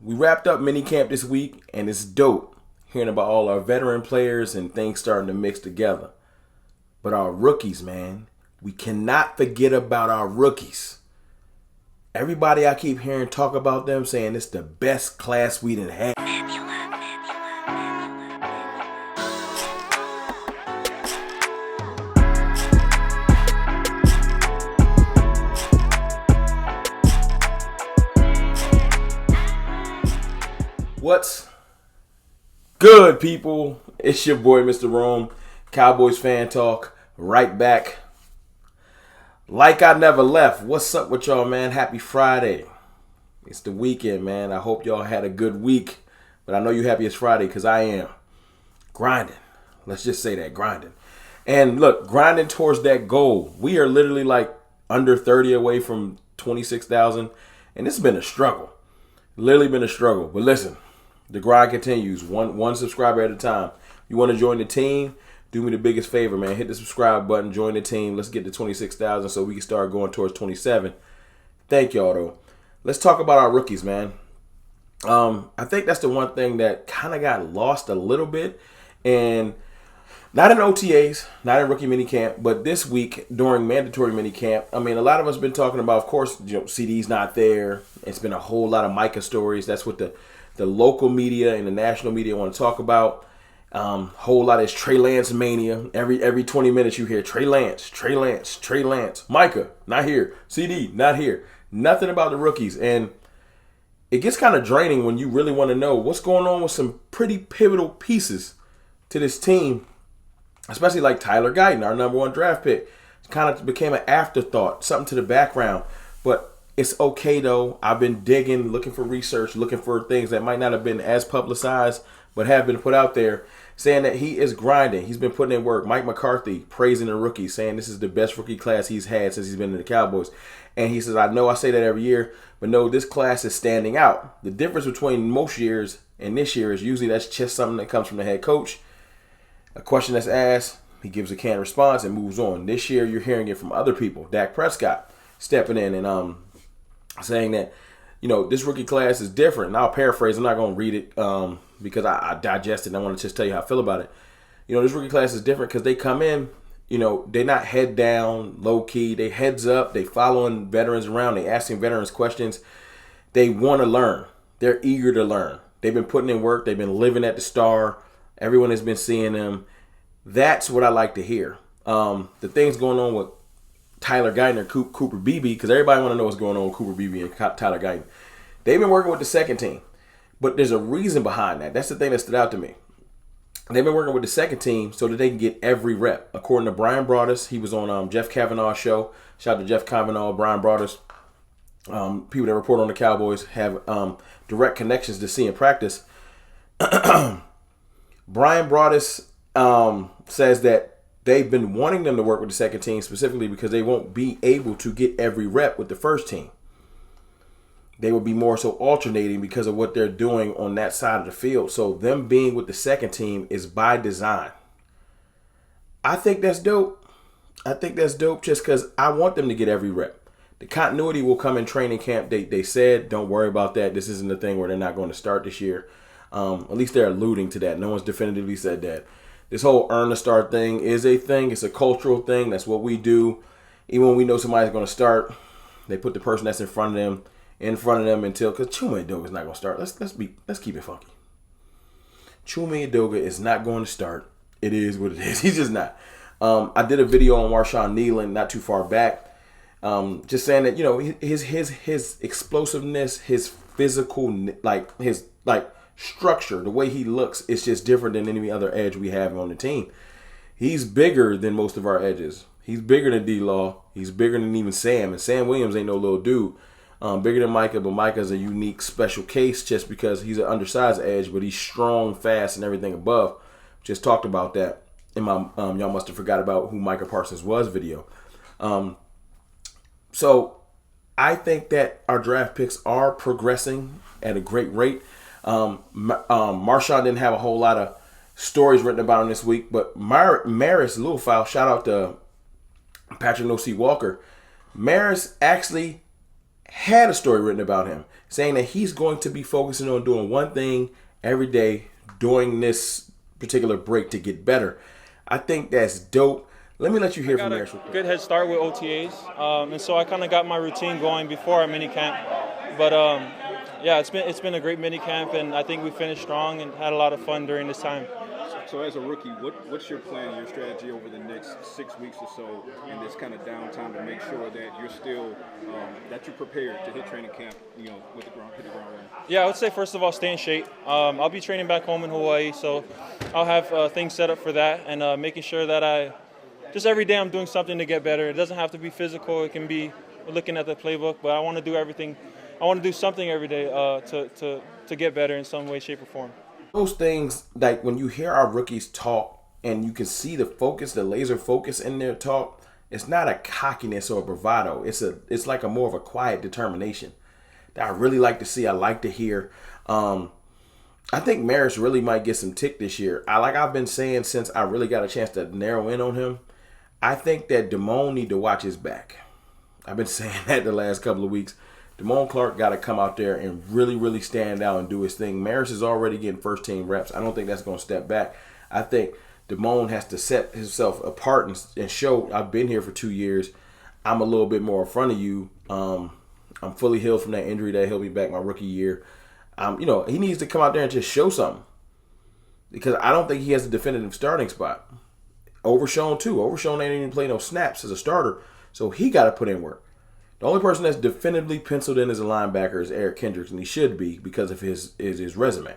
We wrapped up minicamp this week, and it's dope hearing about all our veteran players and things starting to mix together. But our rookies, man, we cannot forget about our rookies. Everybody I keep hearing talk about them saying it's the best class we done had. What's good, people? It's your boy, Mr. Rome, Cowboys Fan Talk, right back. Like I never left. What's up with y'all, man? Happy Friday. It's the weekend, man. I hope y'all had a good week, but I know you happy it's Friday because I am. Grinding. Let's just say that, grinding. And look, grinding towards that goal. We are literally like under 30 away from 26,000, and it's been a struggle. Literally been a struggle. But listen, the grind continues, one subscriber at a time. You want to join the team? Do me the biggest favor, man. Hit the subscribe button, join the team. Let's get to 26,000 so we can start going towards 27. Thank y'all, though. Let's talk about our rookies, man. I think that's the one thing that kind of got lost a little bit. And not in OTAs, not in rookie minicamp, but this week during mandatory minicamp, I mean, a lot of us been talking about, of course, CD's not there. It's been a whole lot of Micah stories. That's what the local media and the national media want to talk about. Whole lot is Trey Lance mania. Every 20 minutes you hear Trey Lance, Micah, not here. CD, not here. Nothing about the rookies. And it gets kind of draining when you really want to know what's going on with some pretty pivotal pieces to this team, especially like Tyler Guyton, our number one draft pick. It kind of became an afterthought, something to the background. But it's okay, though. I've been digging, looking for research, looking for things that might not have been as publicized, but have been put out there, saying that he is grinding. He's been putting in work. Mike McCarthy praising the rookie, saying this is the best rookie class he's had since he's been in the Cowboys. And he says, I know I say that every year, but no, this class is standing out. The difference between most years and this year is usually that's just something that comes from the head coach. A question that's asked, he gives a canned response and moves on. This year, you're hearing it from other people. Dak Prescott stepping in and saying that, this rookie class is different. And I'll paraphrase. I'm not going to read it because I digest it and I want to just tell you how I feel about it. This rookie class is different because they come in, they're not head down, low key. They heads up. They following veterans around. They asking veterans questions. They want to learn. They're eager to learn. They've been putting in work. They've been living at the Star. Everyone has been seeing them. That's what I like to hear. The things going on with Tyler Guyton or Cooper Beebe, because everybody want to know what's going on with Cooper Beebe and Tyler Guyton. They've been working with the second team, but there's a reason behind that. That's the thing that stood out to me. They've been working with the second team so that they can get every rep. According to Brian Broaddus, he was on Jeff Kavanaugh's show. Shout out to Jeff Kavanaugh, Brian Broaddus. People that report on the Cowboys have direct connections to see in practice. Brian Broaddus says that they've been wanting them to work with the second team specifically because they won't be able to get every rep with the first team. They will be more so alternating because of what they're doing on that side of the field. So them being with the second team is by design. I think that's dope. Just because I want them to get every rep. The continuity will come in training camp. They said, don't worry about that. This isn't a thing where they're not going to start this year. At least they're alluding to that. No one's definitively said that. This whole earn the start thing is a thing. It's a cultural thing. That's what we do. Even when we know somebody's going to start, they put the person that's in front of them until, because Chuma Edoga's not going to start. Let's keep it funky. Chuma Edoga is not going to start. It is what it is. He's just not. I did a video on Marshawn Nealon not too far back, just saying that his explosiveness, his physical, his structure, the way he looks, it's just different than any other edge we have on the team. He's bigger than most of our edges. He's bigger than D-Law. He's bigger than even Sam. And Sam Williams ain't no little dude. Bigger than Micah, but Micah's a unique special case just because he's an undersized edge, but he's strong, fast, and everything above. Just talked about that in my Y'all Must Have Forgot About Who Micah Parsons Was video. So I think that our draft picks are progressing at a great rate. Marshawn didn't have a whole lot of stories written about him this week, but Maris Littlefowl, shout out to Patrick No.C. Walker. Maris actually had a story written about him saying that he's going to be focusing on doing one thing every day during this particular break to get better. I think that's dope. Let me let you hear from Marist. Good head start with OTAs, and so I kind of got my routine going before our mini camp. But yeah, it's been a great mini camp, and I think we finished strong and had a lot of fun during this time. So as a rookie, what's your plan, your strategy over the next 6 weeks or so in this kind of downtime to make sure that you're still that you're prepared to hit training camp, hit the ground running? Yeah, I would say first of all, stay in shape. I'll be training back home in Hawaii, so I'll have things set up for that, and making sure that just every day I'm doing something to get better. It doesn't have to be physical. It can be looking at the playbook, but I want to do everything. I want to do something every day to get better in some way, shape, or form. Those things, like when you hear our rookies talk and you can see the focus, the laser focus in their talk, it's not a cockiness or a bravado. It's like a more of a quiet determination that I really like to see. I like to hear. I think Marist really might get some tick this year. I've been saying since I really got a chance to narrow in on him, I think that Damone need to watch his back. I've been saying that the last couple of weeks. Damone Clark got to come out there and really, really stand out and do his thing. Marist is already getting first-team reps. I don't think that's going to step back. I think Damone has to set himself apart and show, I've been here for 2 years. I'm a little bit more in front of you. I'm fully healed from that injury that held me back my rookie year. He needs to come out there and just show something. Because I don't think he has a definitive starting spot. Overshown, too. Overshown ain't even play no snaps as a starter. So he got to put in work. The only person that's definitively penciled in as a linebacker is Eric Kendricks, and he should be because of his resume,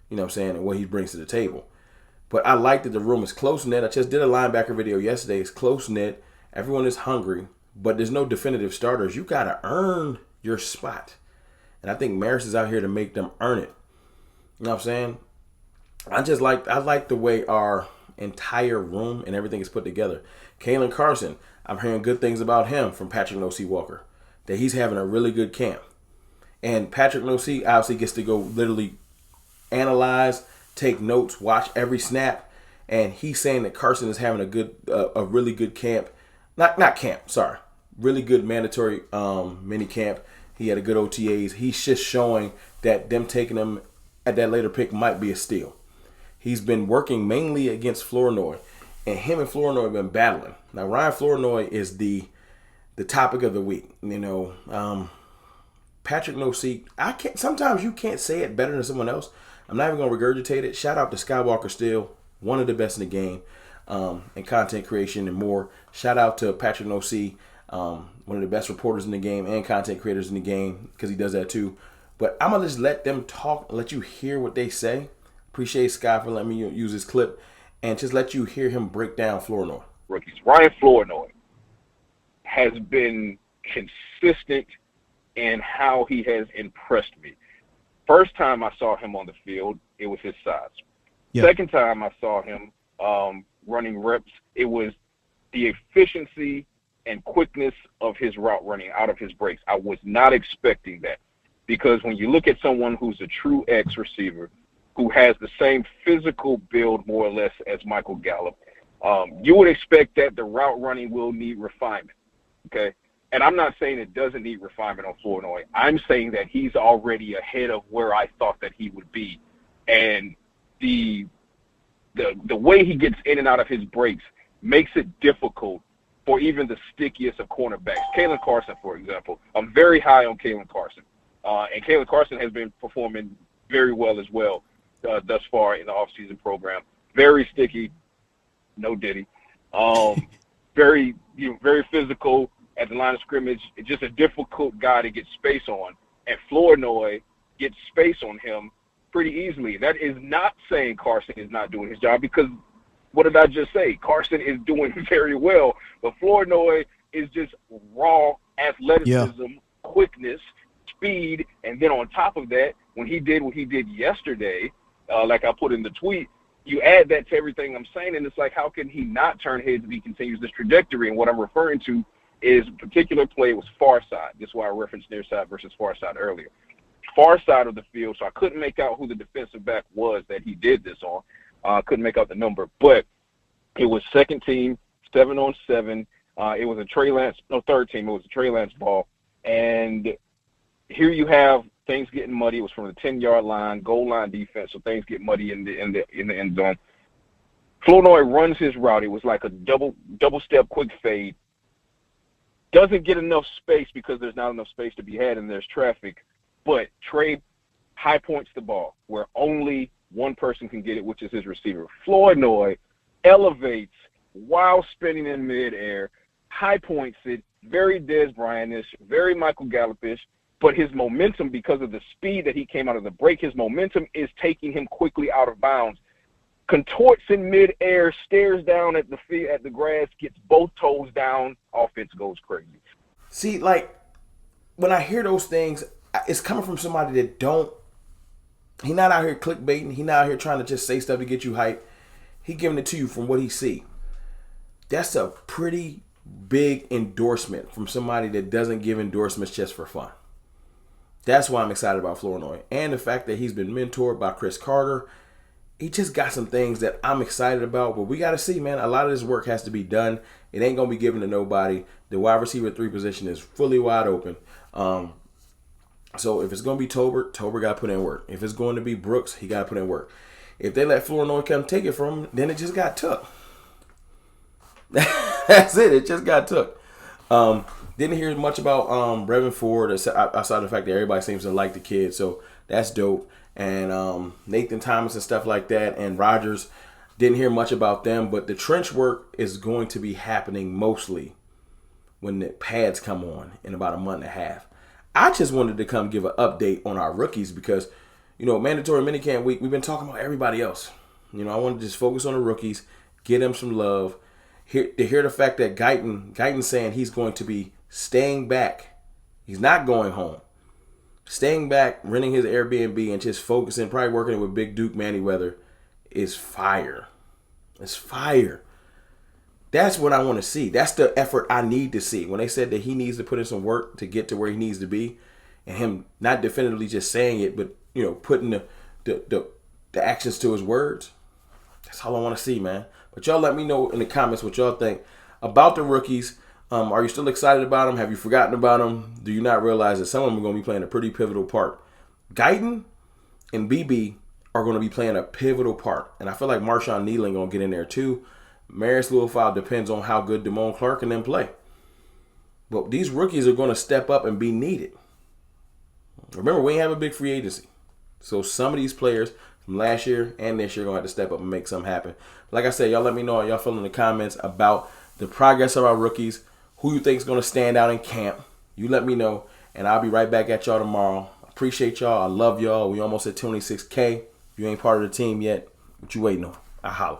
you know what I'm saying, and what he brings to the table. But I like that the room is close-knit. I just did a linebacker video yesterday. It's close-knit. Everyone is hungry, but there's no definitive starters. You got to earn your spot. And I think Marist is out here to make them earn it. You know what I'm saying? I like the way our entire room and everything is put together. Kalen Carson, I'm hearing good things about him from Patrick No-C Walker, that he's having a really good camp. And Patrick No-C obviously gets to go literally analyze, take notes, watch every snap, and he's saying that Carson is having a really good camp. Really good mandatory mini camp. He had a good OTAs. He's just showing that them taking him at that later pick might be a steal. He's been working mainly against Flournoy, and him and Flournoy have been battling. Now, Ryan Flournoy is the topic of the week. Patrick No-C, sometimes you can't say it better than someone else. I'm not even going to regurgitate it. Shout out to Skywalker Still, one of the best in the game, in content creation and more. Shout out to Patrick No-C, one of the best reporters in the game and content creators in the game, because he does that too. But I'm going to just let them talk, let you hear what they say. Appreciate Sky for letting me use this clip and just let you hear him break down Flournoy. Rookies. Ryan Flournoy has been consistent in how he has impressed me. First time I saw him on the field, it was his size. Yeah. Second time I saw him running reps, it was the efficiency and quickness of his route running out of his breaks. I was not expecting that, because when you look at someone who's a true X receiver, who has the same physical build more or less as Michael Gallup, you would expect that the route running will need refinement, okay? And I'm not saying it doesn't need refinement on Flournoy. I'm saying that he's already ahead of where I thought that he would be. And the way he gets in and out of his breaks makes it difficult for even the stickiest of cornerbacks. Kalen Carson, for example. I'm very high on Kalen Carson. And Kalen Carson has been performing very well as well thus far in the offseason program. Very sticky, no Diddy. Very physical at the line of scrimmage. Just a difficult guy to get space on. And Flournoy gets space on him pretty easily. That is not saying Carson is not doing his job, because what did I just say? Carson is doing very well, but Flournoy is just raw athleticism, quickness, speed, and then on top of that, when he did what he did yesterday, like I put in the tweet, you add that to everything I'm saying, and it's like, how can he not turn heads if he continues this trajectory? And what I'm referring to is a particular play was far side. This is why I referenced near side versus far side earlier. Far side of the field, so I couldn't make out who the defensive back was that he did this on. Couldn't make out the number, but it was second team, 7-on-7. It was a third team. It was a Trey Lance ball, and here you have things getting muddy. It was from the 10-yard line, goal line defense, so things get muddy in the end zone. Flournoy runs his route. It was like a double step quick fade. Doesn't get enough space because there's not enough space to be had and there's traffic. But Trey high points the ball where only one person can get it, which is his receiver. Flournoy elevates while spinning in midair, high points it, very Dez Bryant-ish, very Michael Gallup-ish, but his momentum, because of the speed that he came out of the break, his momentum is taking him quickly out of bounds. Contorts in midair, stares down at the grass, gets both toes down, offense goes crazy. See, like, when I hear those things, it's coming from somebody that he not out here clickbaiting. He not out here trying to just say stuff to get you hype. He giving it to you from what he see. That's a pretty big endorsement from somebody that doesn't give endorsements just for fun. That's why I'm excited about Flournoy. And the fact that he's been mentored by Chris Carter. He just got some things that I'm excited about. But we got to see, man. A lot of this work has to be done. It ain't going to be given to nobody. The wide receiver 3 position is fully wide open. So if it's going to be Tober got to put in work. If it's going to be Brooks, he got to put in work. If they let Flournoy come take it from him, then it just got took. That's it. It just got took. Didn't hear much about Brevin Ford outside the fact that everybody seems to like the kid. So that's dope. And Nathan Thomas and stuff like that. And Rodgers, didn't hear much about them. But the trench work is going to be happening mostly when the pads come on in about a month and a half. I just wanted to come give an update on our rookies because, mandatory minicamp week, we've been talking about everybody else. I wanted to just focus on the rookies, get them some love. To hear the fact that Guyton saying he's going to be staying back. He's not going home. Staying back, renting his Airbnb, and just focusing, probably working with Big Duke Manyweather is fire. It's fire. That's what I want to see. That's the effort I need to see. When they said that he needs to put in some work to get to where he needs to be, and him not definitively just saying it, but putting the actions to his words. That's all I want to see, man. But y'all let me know in the comments what y'all think about the rookies. Are you still excited about them? Have you forgotten about them? Do you not realize that some of them are going to be playing a pretty pivotal part? Guyton and BB are going to be playing a pivotal part. And I feel like Marshawn Nealing going to get in there too. Marius Louisville depends on how good Damone Clark and them play. But these rookies are going to step up and be needed. Remember, we ain't have a big free agency. So some of these players from last year and this year are going to have to step up and make something happen. Like I said, y'all let me know how y'all feel in the comments about the progress of our rookies, who you think is going to stand out in camp. You let me know, and I'll be right back at y'all tomorrow. Appreciate y'all. I love y'all. We almost at 26K. If you ain't part of the team yet, what you waiting on? I holla.